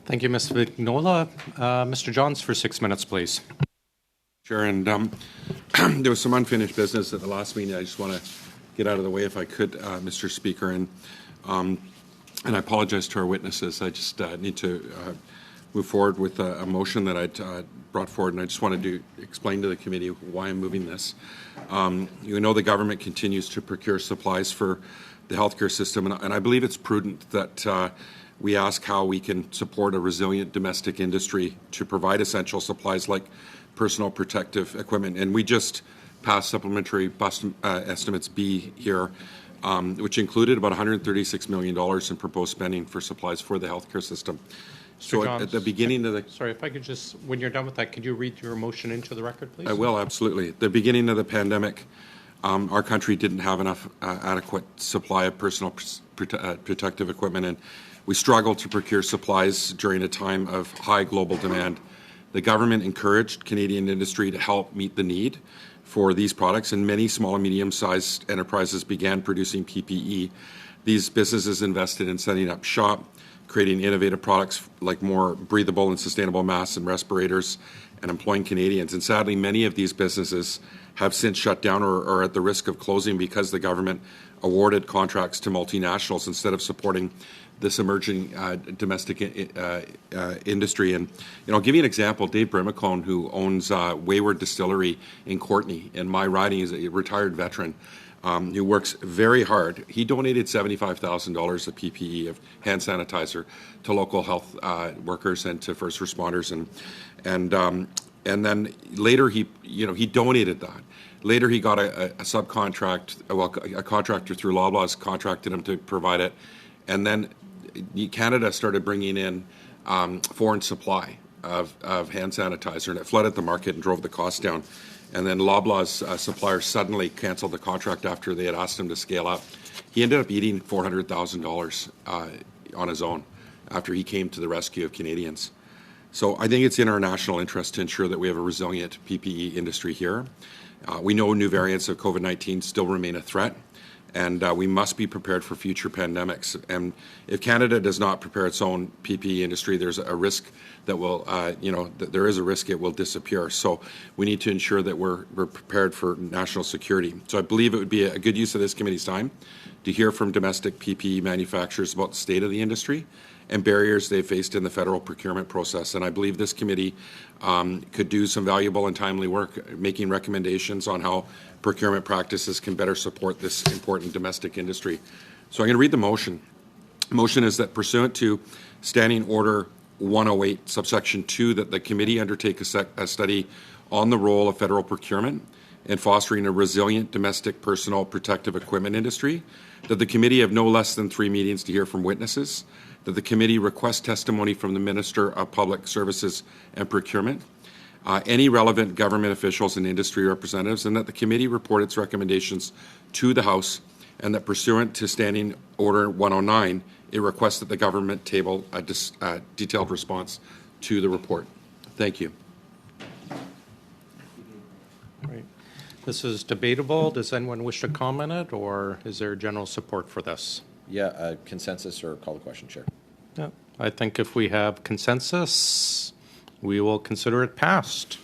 Thank you, Ms. Vignola. Mr. Johns for 6 minutes, please. Sure, and there was some unfinished business at the last meeting. I just want to get out of the way if I could, Mr. Speaker, and I apologize to our witnesses. I just need to move forward with a motion that I brought forward, and I just wanted to explain to the committee why I'm moving this. You know, the government continues to procure supplies for the healthcare system, and I believe it's prudent that we ask how we can support a resilient domestic industry to provide essential supplies like personal protective equipment. And we just passed supplementary estimates B here, which included about $136 million in proposed spending for supplies for the healthcare system. So at the beginning of the... Sorry, if I could just, when you're done with that, could you read your motion into the record, please? I will, absolutely. At the beginning of the pandemic, our country didn't have enough adequate supply of personal protective equipment, and we struggled to procure supplies during a time of high global demand. The government encouraged Canadian industry to help meet the need for these products, and many small and medium-sized enterprises began producing PPE. These businesses invested in setting up shop, creating innovative products like more breathable and sustainable masks and respirators, and employing Canadians. And sadly, many of these businesses have since shut down or are at the risk of closing because the government awarded contracts to multinationals instead of supporting this emerging domestic industry. And, you know, I'll give you an example. Dave Brimacone, who owns Wayward Distillery in Courtenay, in my riding, is a retired veteran who works very hard. He donated $75,000 of PPE, of hand sanitizer, to local health workers and to first responders. And then later he donated that. Later he got a subcontract, well, a contractor through Loblaws contracted him to provide it. And then Canada started bringing in foreign supply of hand sanitizer, and it flooded the market and drove the cost down. And then Loblaws suppliers suddenly canceled the contract after they had asked him to scale up. He ended up eating $400,000 on his own after he came to the rescue of Canadians. So I think it's in our national interest to ensure that we have a resilient PPE industry here. We know new variants of COVID-19 still remain a threat, and we must be prepared for future pandemics. And if Canada does not prepare its own PPE industry, there's a risk that will, there is a risk it will disappear. So we need to ensure that we're prepared for national security. So I believe it would be a good use of this committee's time to hear from domestic PPE manufacturers about the state of the industry and barriers they faced in the federal procurement process. And I believe this committee could do some valuable and timely work making recommendations on how procurement practices can better support this important domestic industry. So I'm going to read the motion. The motion is that pursuant to Standing Order 108, subsection 2, that the committee undertake a study on the role of federal procurement in fostering a resilient domestic personal protective equipment industry, that the committee have no less than 3 meetings to hear from witnesses, that the committee request testimony from the Minister of Public Services and Procurement, any relevant government officials and industry representatives, and that the committee report its recommendations to the House, and that pursuant to Standing Order 109, it requests that the government table a detailed response to the report. Thank you. Right. This is debatable. Does anyone wish to comment it, or is there general support for this? Yeah, consensus or call the question, Chair. Yeah, I think if we have consensus, we will consider it passed.